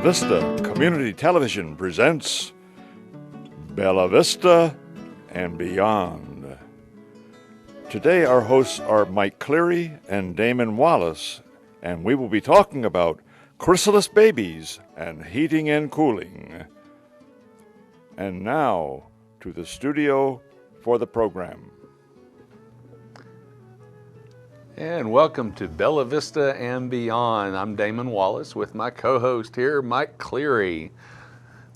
Vista Community Television presents Bella Vista and Beyond. Today our hosts are Mike Cleary and Damon Wallace, and we will be talking about chrysalis babies and heating and cooling. And now to the studio for the program. And welcome to Bella Vista and Beyond. I'm Damon Wallace with my co-host here, Mike Cleary.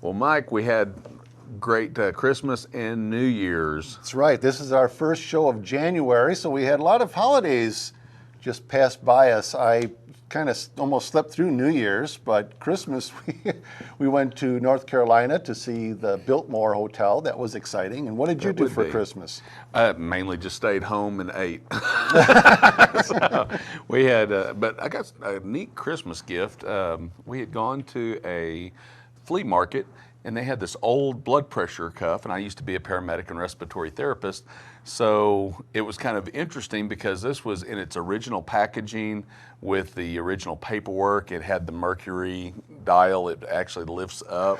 Well, Mike, we had great Christmas and New Year's. That's right. This is our first show of January, so we had a lot of holidays just pass by us. I kind of almost slept through New Year's, but Christmas we went to North Carolina to see the Biltmore Hotel. That was exciting. And what did you do for Christmas? Mainly just stayed home and ate. So we had, but I got a neat Christmas gift. We had gone to a flea market, and they had this old blood pressure cuff, and I used to be a paramedic and respiratory therapist, so it was kind of interesting because this was in its original packaging with the original paperwork. It had the mercury dial, it actually lifts up.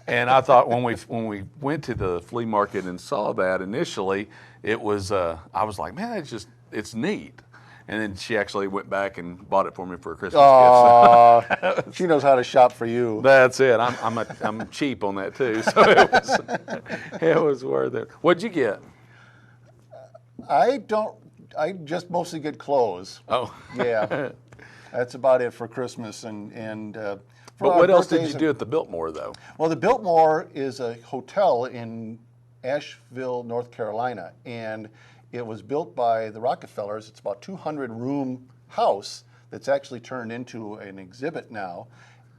And I thought when we went to the flea market and saw that initially, it was, I was like, man, it's neat. And then she actually went back and bought it for me for a Christmas gift. So she knows how to shop for you. That's it. I'm cheap on that too, so it was worth it. What'd you get? I just mostly get clothes. Oh, yeah, that's about it for Christmas and. But what else did you do at the Biltmore though? Well, the Biltmore is a hotel in Asheville, North Carolina, and it was built by the Rockefellers. It's about 200-room house that's actually turned into an exhibit now.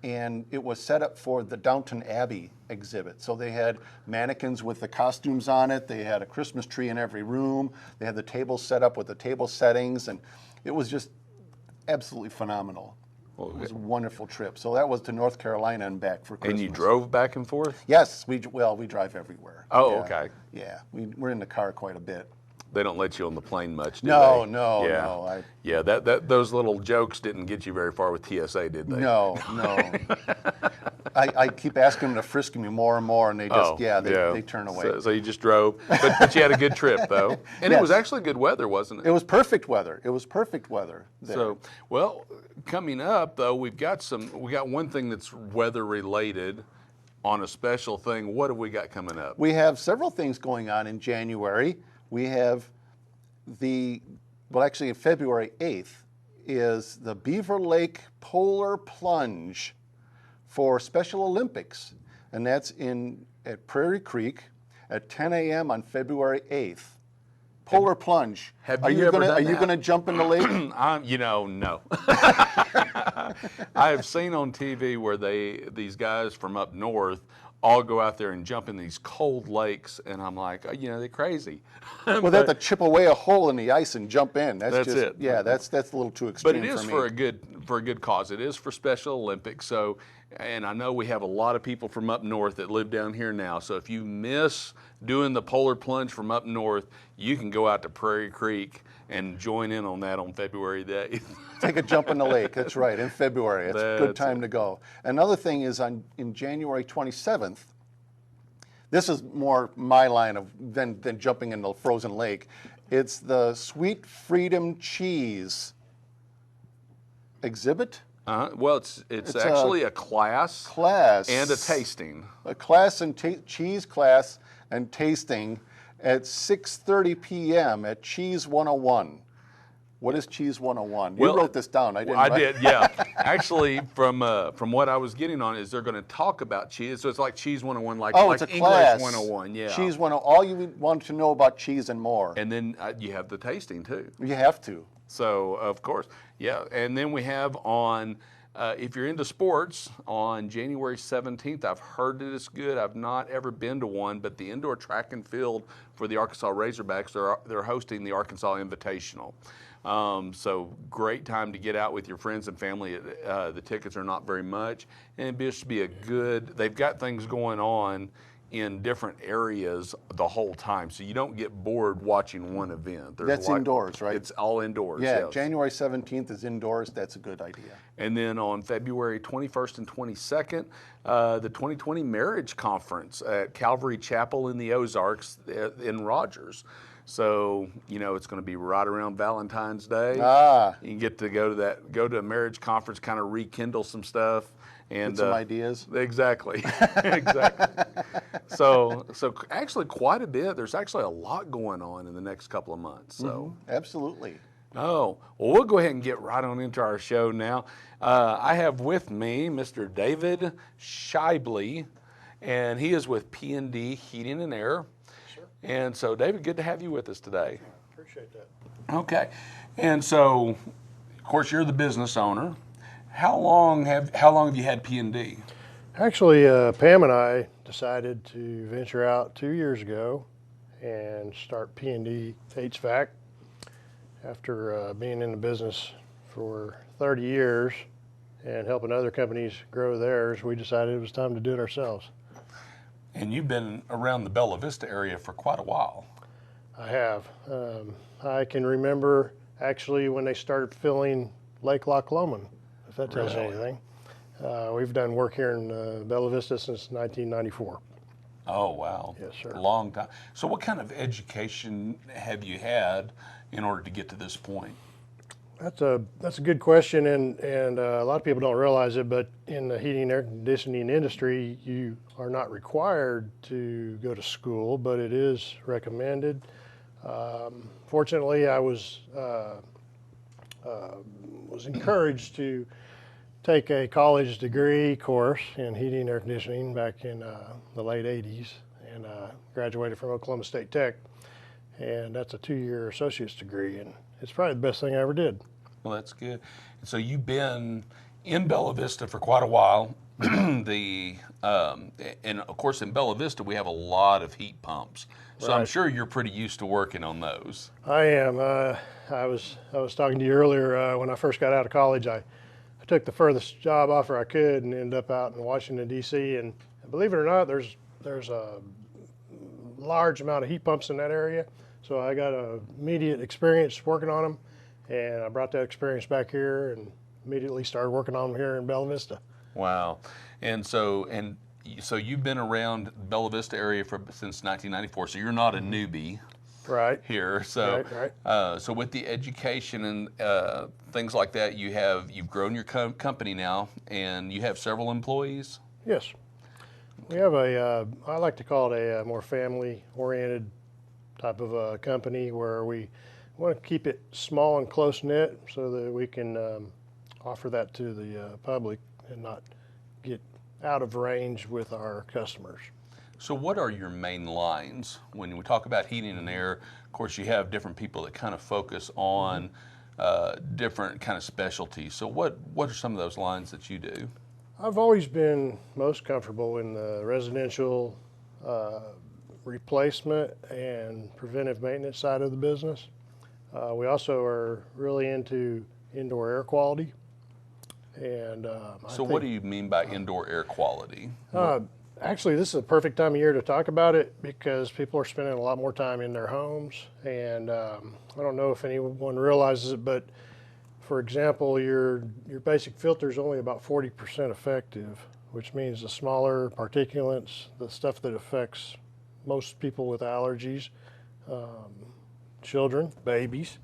And it was set up for the Downton Abbey exhibit. So they had mannequins with the costumes on it. They had a Christmas tree in every room. They had the tables set up with the table settings. And it was just absolutely phenomenal. It was a wonderful trip. So that was to North Carolina and back for Christmas. And you drove back and forth? Yes. We drive everywhere. Oh, yeah. Okay. Yeah. We're in the car quite a bit. They don't let you on the plane much, do No. Yeah, those little jokes didn't get you very far with TSA, did they? No. I keep asking them to frisk me more and more, and they just, they turn away. So you just drove, but you had a good trip, though. And Yes. It was actually good weather, wasn't it? It was perfect weather. There. So, well, coming up, though, we got one thing that's weather-related on a special thing. What have we got coming up? We have several things going on in January. We have actually February 8th is the Beaver Lake Polar Plunge for Special Olympics. And that's at Prairie Creek at 10 a.m. on February 8th. Polar Plunge. Are you going to jump in the lake? No. I have seen on TV where these guys from up north all go out there and jump in these cold lakes, and I'm like, they're crazy. Well, they have to chip away a hole in the ice and jump in. That's it. Yeah, that's a little too extreme. But it is for a good cause. It is for Special Olympics. So, and I know we have a lot of people from up north that live down here now. So if you miss doing the polar plunge from up north, you can go out to Prairie Creek and join in on that on February the 8th. Take a jump in the lake. That's right, in February. It's a good time to go. Another thing is in January 27th, this is more my line of than jumping in the frozen lake. It's the Sweet Freedom Cheese exhibit. Well, it's actually a class and a tasting. A class and cheese class and tasting at 6:30 p.m. at Cheese 101. What is Cheese 101? You wrote this down. I didn't. I did, yeah. Actually, from what I was getting on is they're going to talk about cheese. So it's like Cheese 101, like it's a English class. 101, yeah. Cheese 101, all you want to know about cheese and more. And then you have the tasting too. You have to. So, of course, yeah. And then we have on, if you're into sports, on January 17th, I've heard that it's good. I've not ever been to one, but the indoor track and field for the Arkansas Razorbacks, they're hosting the Arkansas Invitational. So great time to get out with your friends and family. The tickets are not very much, and it just be they've got things going on in different areas the whole time, so you don't get bored watching one event. That's indoors, right? It's all indoors. Yeah, yes. January 17th is indoors. That's a good idea. And then on February 21st and 22nd, the 2020 Marriage Conference at Calvary Chapel in the Ozarks in Rogers. So, you know, it's going to be right around Valentine's Day. You get to go to a marriage conference, kind of rekindle some stuff. And get some ideas. Exactly. Exactly. So actually quite a bit. There's actually a lot going on in the next couple of months. So Absolutely. Oh, well, we'll go ahead and get right on into our show now. I have with me Mr. David Schaible, and he is with P&D Heating and Air. Sure. And so, David, good to have you with us today. Appreciate that. Okay. And so, of course, you're the business owner. How long have you had P&D? Actually, Pam and I decided to venture out 2 years ago and start P&D HVAC. After being in the business for 30 years and helping other companies grow theirs, we decided it was time to do it ourselves. And you've been around the Bella Vista area for quite a while. I have. I can remember actually when they started filling Lake Loch Lomond, if that tells you Really? anything. We've done work here in Bella Vista since 1994. Oh, wow. Yes, sir. A long time. So what kind of education have you had in order to get to this point? That's a good question, and a lot of people don't realize it, but in the heating and air conditioning industry, you are not required to go to school, but it is recommended. Fortunately, I was encouraged to take a college degree course in heating and air conditioning back in the late 80s, and graduated from Oklahoma State Tech. And that's a 2-year associate's degree, and it's probably the best thing I ever did. Well, that's good. So you've been in Bella Vista for quite a while. And of course, in Bella Vista, we have a lot of heat pumps. So I'm Right. sure you're pretty used to working on those. I am. I was talking to you earlier. When I first got out of college, I took the furthest job offer I could and ended up out in Washington D.C. And believe it or not, there's a large amount of heat pumps in that area. So I got immediate experience working on them, and I brought that experience back here and immediately started working on them here in Bella Vista. Wow. And so you've been around Bella Vista area since 1994. So you're not a newbie Right. here. So Right. so with the education and things like that, you've grown your company now, and you have several employees. Yes. We have I like to call it a more family-oriented type of a company where we want to keep it small and close-knit so that we can offer that to the public and not get out of range with our customers. So what are your main lines? When we talk about heating and air, of course, you have different people that kind of focus on different kind of specialties. So what are some of those lines that you do? I've always been most comfortable in the residential replacement and preventive maintenance side of the business. We also are really into indoor air quality. And So what do you mean by indoor air quality? Actually, this is a perfect time of year to talk about it because people are spending a lot more time in their homes. And I don't know if anyone realizes it, but for example, your basic filter is only about 40% effective, which means the smaller particulates, the stuff that affects most people with allergies, children, babies,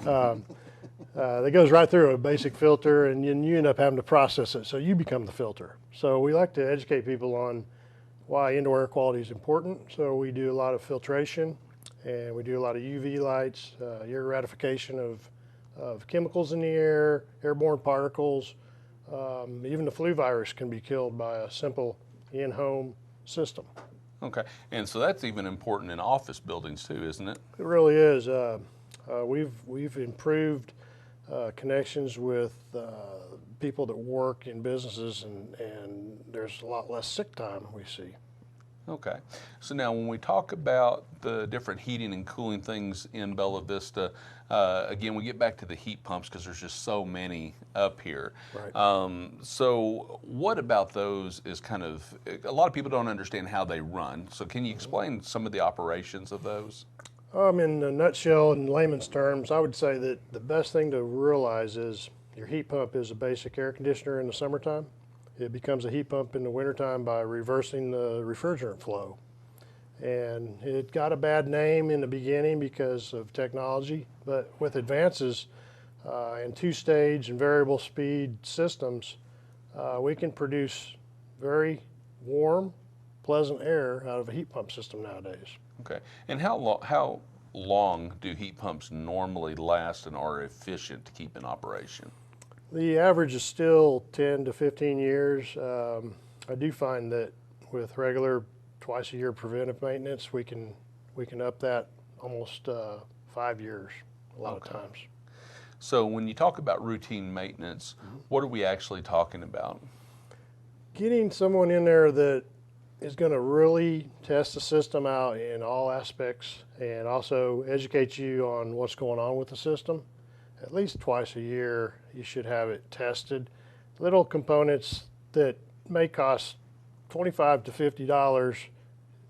that goes right through a basic filter, and you end up having to process it, so you become the filter. So we like to educate people on why indoor air quality is important. So we do a lot of filtration, and we do a lot of UV lights, air ratification of chemicals in the air, airborne particles. Even the flu virus can be killed by a simple in-home system. Okay, and so that's even important in office buildings too, isn't it? It really is. We've improved connections with people that work in businesses, and there's a lot less sick time we see. Okay. So now when we talk about the different heating and cooling things in Bella Vista, again, we get back to the heat pumps because there's just so many up here. Right. So what about those is kind of, a lot of people don't understand how they run. So can you explain some of the operations of those? In a nutshell, in layman's terms, I would say that the best thing to realize is your heat pump is a basic air conditioner in the summertime. It becomes a heat pump in the wintertime by reversing the refrigerant flow. And it got a bad name in the beginning because of technology, but with advances in two-stage and variable speed systems, we can produce very warm, pleasant air out of a heat pump system nowadays. Okay. And how long do heat pumps normally last and are efficient to keep in operation? The average is still 10 to 15 years. I do find that with regular twice-a-year preventive maintenance, we can up that almost 5 years a lot of times. So when you talk about routine maintenance, what are we actually talking about? Getting someone in there that is going to really test the system out in all aspects and also educate you on what's going on with the system. At least twice a year, you should have it tested. Little components that may cost $25 to $50,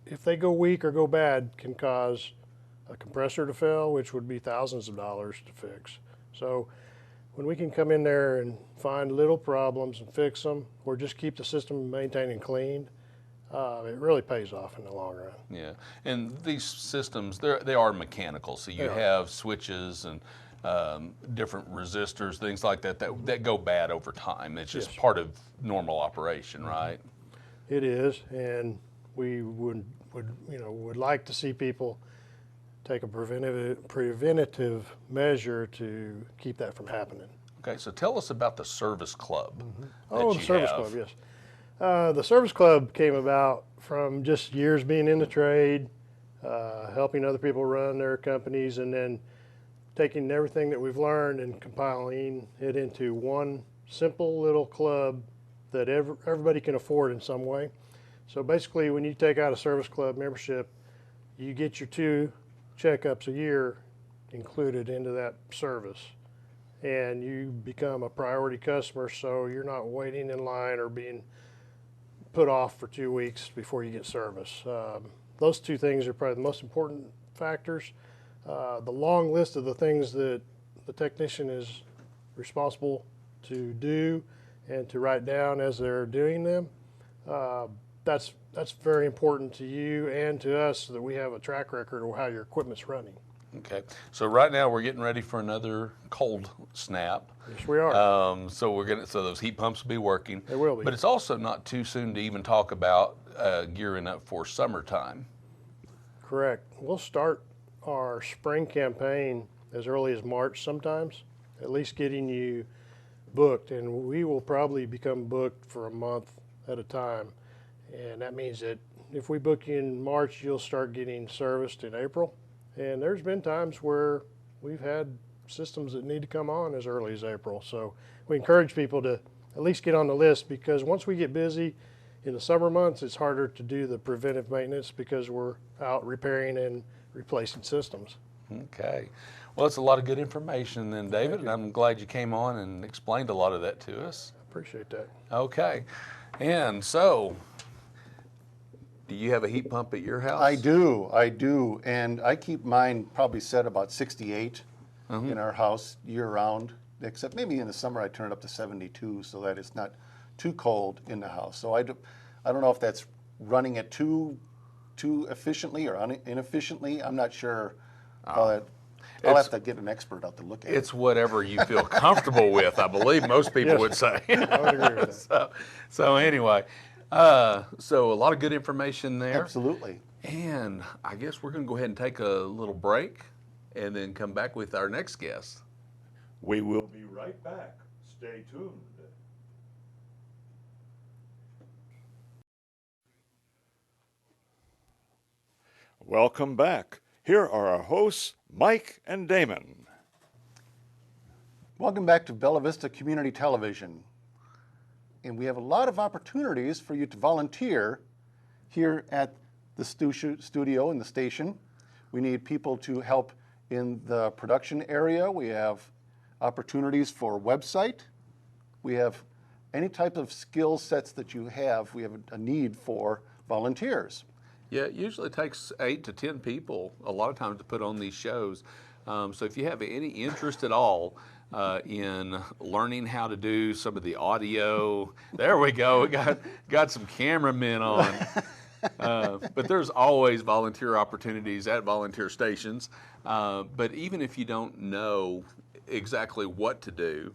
if they go weak or go bad, can cause a compressor to fail, which would be thousands of dollars to fix. So when we can come in there and find little problems and fix them, or just keep the system maintained and clean, it really pays off in the long run. Yeah, and these systems, they are mechanical, so you have switches and different resistors, things like that go bad over time. It's just part of normal operation, right? It is, and we would like to see people take a preventative measure to keep that from happening. Okay, so tell us about the service club. Oh, the service club, yes. The service club came about from just years being in the trade, helping other people run their companies, and then taking everything that we've learned and compiling it into one simple little club that everybody can afford in some way. So basically, when you take out a service club membership, you get your 2 checkups a year included into that service. And you become a priority customer, so you're not waiting in line or being put off for 2 weeks before you get service. Those 2 things are probably the most important factors. The long list of the things that the technician is responsible to do and to write down as they're doing them, that's very important to you and to us so that we have a track record of how your equipment's running. Okay, so right now we're getting ready for another cold snap. Yes, we are. So those heat pumps will be working. They will be. But it's also not too soon to even talk about gearing up for summertime. Correct. We'll start our spring campaign as early as March sometimes, at least getting you booked, and we will probably become booked for a month at a time. And that means that if we book you in March, you'll start getting serviced in April. And there's been times where we've had systems that need to come on as early as April. So we encourage people to at least get on the list, because once we get busy in the summer months, it's harder to do the preventive maintenance because we're out repairing and replacing systems. Okay. Well, it's a lot of good information then, David, and I'm glad you came on and explained a lot of that to us. Appreciate that. Okay. And so, do you have a heat pump at your house? I do, and I keep mine probably set about 68 in our house year-round, except maybe in the summer I turn it up to 72 so that it's not too cold in the house. So I don't know if that's running it too efficiently or inefficiently. I'm not sure how that. I'll have to get an expert out to look at it. It's whatever you feel comfortable with, I believe most people would say. I would agree with that. So anyway, so a lot of good information there. Absolutely. And I guess we're going to go ahead and take a little break and then come back with our next guest. We will be right back. Stay tuned. Welcome back. Here are our hosts, Mike and Damon. Welcome back to Bella Vista Community Television. And we have a lot of opportunities for you to volunteer here at the studio and the station. We need people to help in the production area. We have opportunities for website. We have any type of skill sets that you have, we have a need for volunteers. Yeah, it usually takes 8 to 10 people a lot of times to put on these shows. So if you have any interest at all in learning how to do some of the audio, there we go. We got some cameramen on. But there's always volunteer opportunities at volunteer stations. But even if you don't know exactly what to do,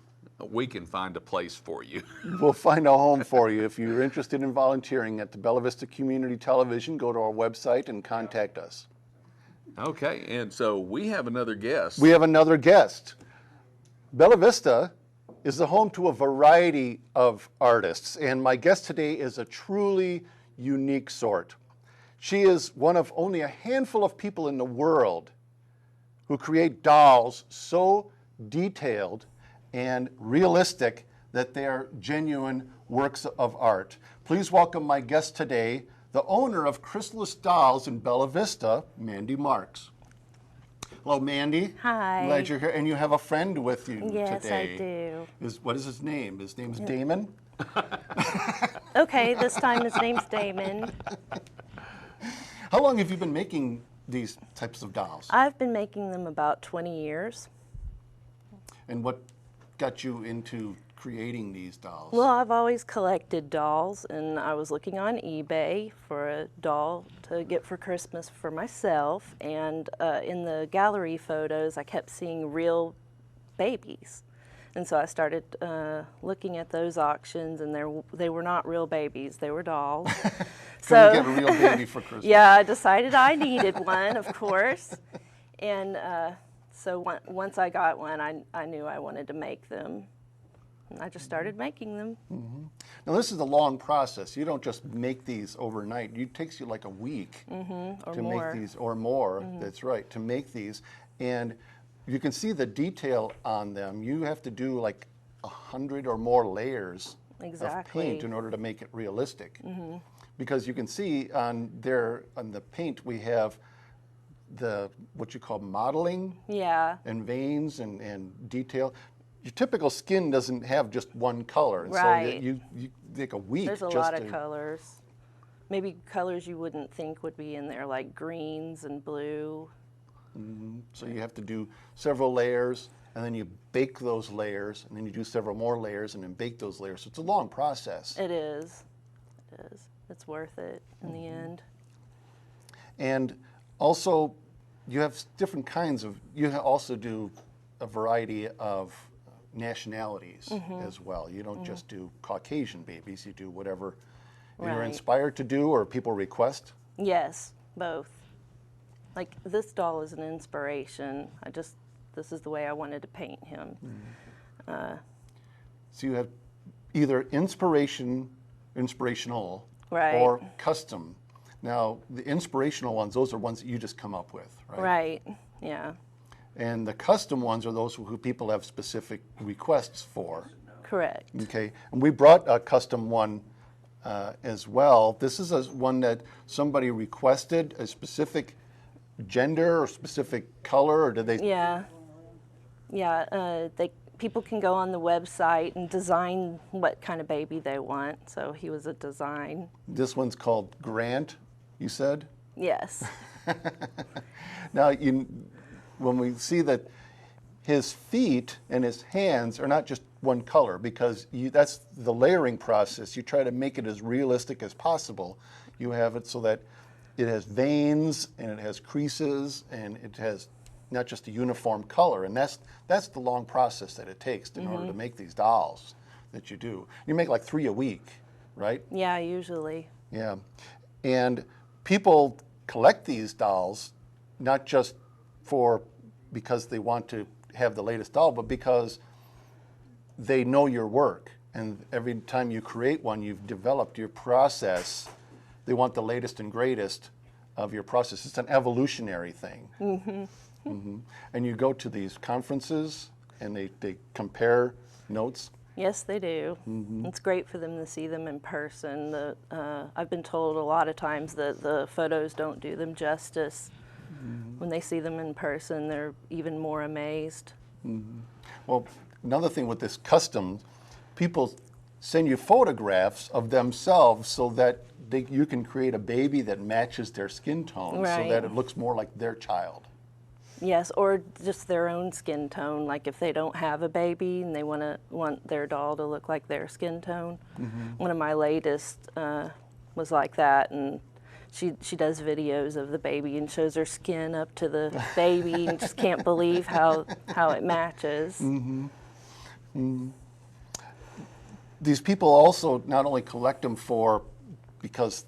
we can find a place for you. We'll find a home for you. If you're interested in volunteering at the Bella Vista Community Television, go to our website and contact us. Okay, and so we have another guest. We have another guest. Bella Vista is the home to a variety of artists, and my guest today is a truly unique sort. She is one of only a handful of people in the world who create dolls so detailed and realistic that they are genuine works of art. Please welcome my guest today, the owner of Chrysalis Dolls in Bella Vista, Mandy Marks. Hello, Mandy. Hi. Glad you're here. And you have a friend with you Yes, today. I do. What is his name? His name's Damon? Okay, this time his name's Damon. How long have you been making these types of dolls? I've been making them about 20 years. And what got you into creating these dolls? Well, I've always collected dolls, and I was looking on eBay for a doll to get for Christmas for myself, and in the gallery photos, I kept seeing real babies. And so I started looking at those auctions, and they were not real babies, they were dolls. Couldn't get a real baby for Christmas. Yeah, I decided I needed one, of course. And so once I got one, I knew I wanted to make them. And I just started making them. Mm-hmm. Now this is a long process. You don't just make these overnight. It takes you like a week or to more. make these, or more, that's right, to make these. And you can see the detail on them. You have to do like 100 or more layers of paint in order to make it realistic. Because you can see on the paint we have what you call modeling, Yeah. and veins and detail. Your typical skin doesn't have just one color, and Right. so you take a week. There's a just lot to, of colors. Maybe colors you wouldn't think would be in there, like greens and blue. So you have to do several layers, and then you bake those layers, and then you do several more layers, and then bake those layers. So it's a long process. It is. It is. It's worth it in the end. And also, you have different kinds of. Also do a variety of nationalities as well. You don't just do Caucasian babies. You do whatever you're Right. inspired to do, or people request. Yes, both. Like this doll is an inspiration. This is the way I wanted to paint him. So you have either inspirational, Right. or custom. Now, the inspirational ones, those are ones that you just come up with, right? Right. Yeah. And the custom ones are those who people have specific requests for. Correct. Okay, and we brought a custom one as well. This is one that somebody requested, a specific gender or specific color, or did they? Yeah. Yeah. People can go on the website and design what kind of baby they want. So he was a design. This one's called Grant, you said? Yes. Now, when we see that his feet and his hands are not just one color, because that's the layering process. You try to make it as realistic as possible. You have it so that it has veins and it has creases and it has not just a uniform color. And that's the long process that it takes in order to make these dolls that you do. You make like 3 a week, right? Yeah, usually. Yeah. And people collect these dolls not just because they want to have the latest doll, but because they know your work. And every time you create one, you've developed your process. They want the latest and greatest of your process. It's an evolutionary thing. And you go to these conferences and they compare notes. Yes, they do. It's great for them to see them in person. I've been told a lot of times that the photos don't do them justice. When they see them in person, they're even more amazed. Well, another thing with this custom, people send you photographs of themselves so that you can create a baby that matches their skin tone, so Right. that it looks more like their child. Yes, or just their own skin tone. Like if they don't have a baby and they want their doll to look like their skin tone. One of my latest was like that, and she does videos of the baby and shows her skin up to the baby and just can't believe how it matches. These people also not only collect them because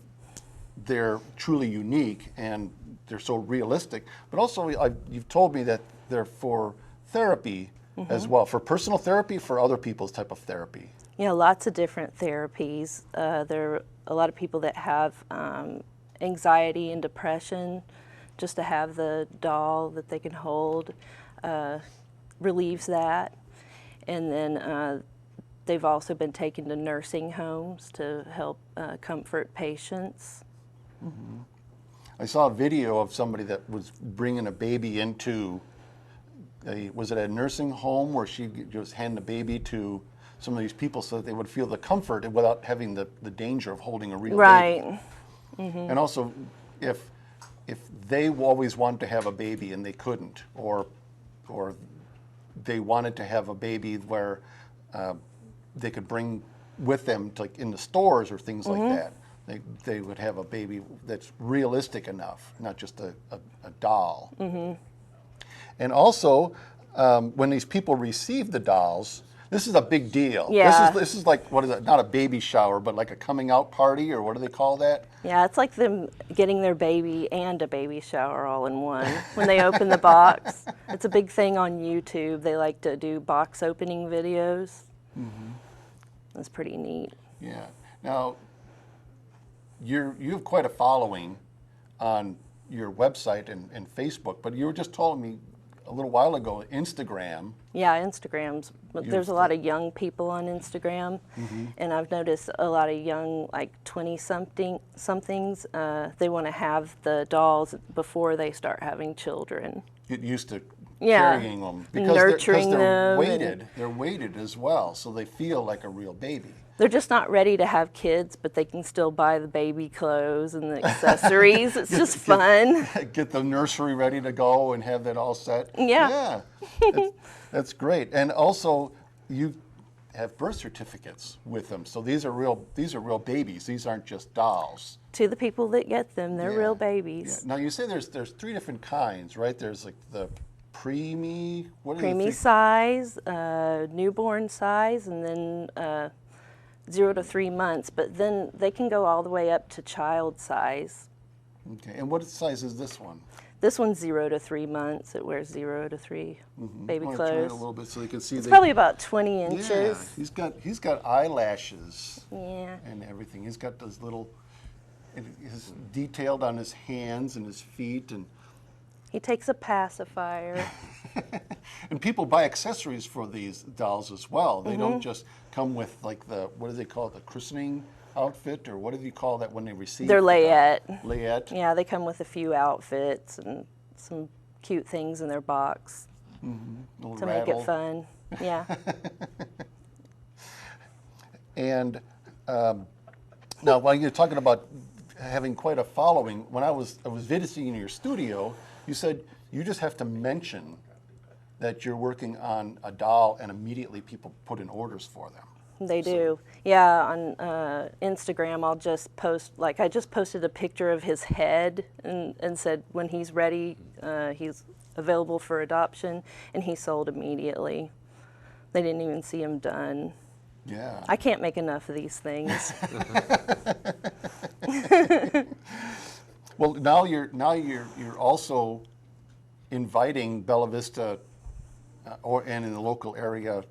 they're truly unique and they're so realistic, but also you've told me that they're for therapy as well, for personal therapy, for other people's type of therapy. Yeah, lots of different therapies. There are a lot of people that have anxiety and depression. Just to have the doll that they can hold relieves that. And then they've also been taken to nursing homes to help comfort patients. I saw a video of somebody that was bringing a baby into was it a nursing home where she just handed a baby to some of these people so that they would feel the comfort without having the danger of holding a real baby. Right. And also, if they always wanted to have a baby and they couldn't, or they wanted to have a baby where they could bring with them to, like in the stores or things like that, they would have a baby that's realistic enough, not just a doll. And also, when these people receive the dolls, this is a big deal. Yeah. This is like, what is it? Not a baby shower, but like a coming out party, or what do they call that? Yeah, it's like them getting their baby and a baby shower all in one. When they open the box, it's a big thing on YouTube. They like to do box opening videos. That's pretty neat. Yeah. Now, you have quite a following on your website and Facebook, but you were just telling me a little while ago, Instagram. Yeah, Instagram's. There's a lot of young people on Instagram, and I've noticed a lot of young, like 20-somethings. They want to have the dolls before they start having children. Get used to Yeah. carrying them Nurturing they're them weighted. They're weighted as well, so they feel like a real baby. They're just not ready to have kids, but they can still buy the baby clothes and the accessories. It's just fun. Get the nursery ready to go and have that all set. Yeah. That's great. And also, you have birth certificates with them, so these are real babies. These aren't just dolls. To the people that get them, they're real babies. Yeah. Now you say there's 3 different kinds, right? There's like the preemie. What are the Preemie 3? size, newborn size, and then 0 to 3 months. But then they can go all the way up to child size. Okay. And what size is this one? This one's 0 to 3 months. It wears 0 to 3 baby Turn it clothes. a little bit so you can see. It's probably about 20 inches. Yeah. He's got eyelashes. Yeah. And everything. He's got those little. It's detailed on his hands and his feet and. He takes a pacifier. And people buy accessories for these dolls as well. They don't just come with like what do they call it, the christening outfit, or what do you call that when they receive? They're layette. Layette. Yeah, they come with a few outfits and some cute things in their box Little to rattle. make it fun. Yeah. And now, while you're talking about having quite a following, when I was visiting your studio, you said you just have to mention that you're working on a doll, and immediately people put in orders for them. They do. Yeah, on Instagram, I'll just post, like I just posted a picture of his head and said when he's ready, he's available for adoption, and he sold immediately. They didn't even see him done. Yeah. I can't make enough of these things. Well, now you're also inviting Bella Vista and in the local area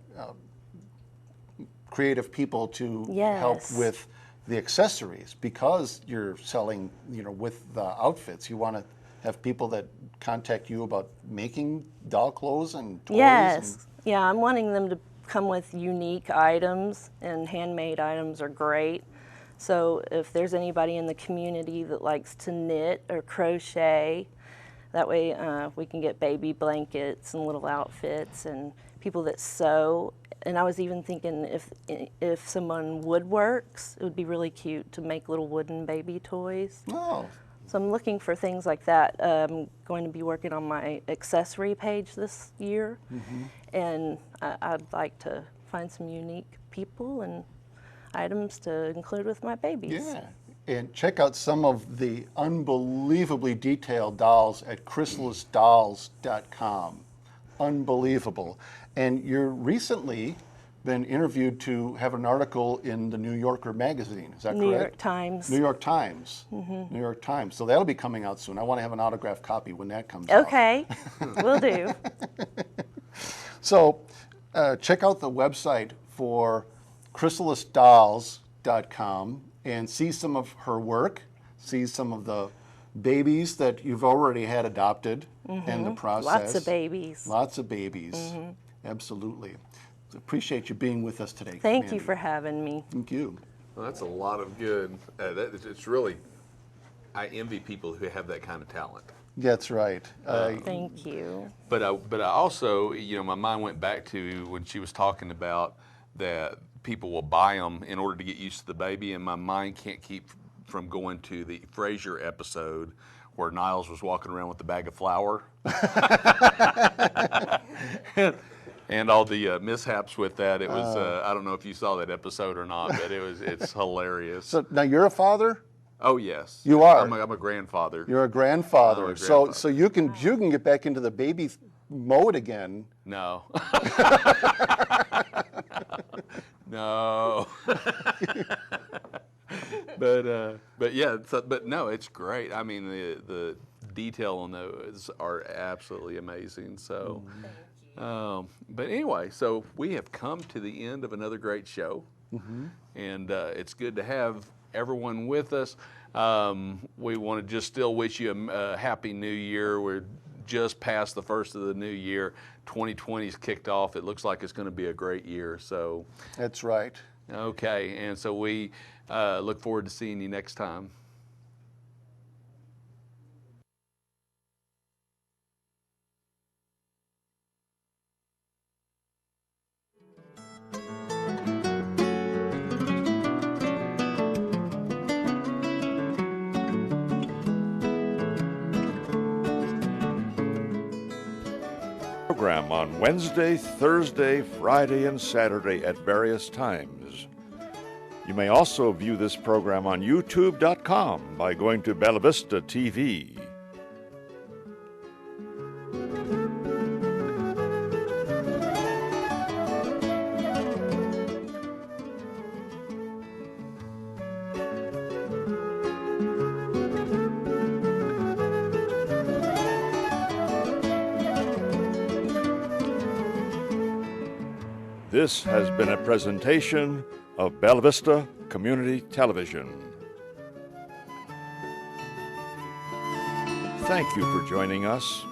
creative people to help Yes. with the accessories, because you're selling, with the outfits. You want to have people that contact you about making doll clothes and toys. Yes. Yeah, I'm wanting them come with unique items, and handmade items are great. So if there's anybody in the community that likes to knit or crochet, that way we can get baby blankets and little outfits, and people that sew. And I was even thinking if someone woodworks, it would be really cute to make little wooden baby toys. Oh, So I'm looking for things like that. I'm going to be working on my accessory page this year, and I'd like to find some unique people and items to include with my babies. yeah. And check out some of the unbelievably detailed dolls at chrysalisdolls.com. Unbelievable. And you're recently been interviewed to have an article in the New Yorker magazine. Is that correct? New York Times. New York Times. New York Times. So that'll be coming out soon. I want to have an autographed copy when that comes out. Okay, will do. So check out the website for chrysalisdolls.com and see some of her work, see some of the babies that you've already had adopted and the process. Lots of babies. Lots of babies. Absolutely. Appreciate you being with us today. Thank you Mandy. for having me. Thank you. Well, that's a lot of good. It's really, I envy people who have that kind of talent. That's right. Thank you. But I also, my mind went back to when she was talking about that people will buy them in order to get used to the baby, and my mind can't keep from going to the Frasier episode where Niles was walking around with the bag of flour. And all the mishaps with that. It was, I don't know if you saw that episode or not, but it's hilarious. So now you're a father? Oh, yes. You are? I'm a grandfather. You're a grandfather. I'm a grandfather. So you can get back into the baby mode again. No. No. But yeah, but no, it's great. I mean, the detail on those are absolutely amazing. So, but anyway, so we have come to the end of another great show, and it's good to have everyone with us. We want to just still wish you a happy New Year. We're just past the first of the new year. 2020's kicked off. It looks like it's going to be a great year. So That's right. okay, and so we look forward to seeing you next time. Program on Wednesday, Thursday, Friday, and Saturday at various times. You may also view this program on YouTube.com by going to Bella Vista TV. This has been a presentation of Bella Vista Community Television. Thank you for joining us.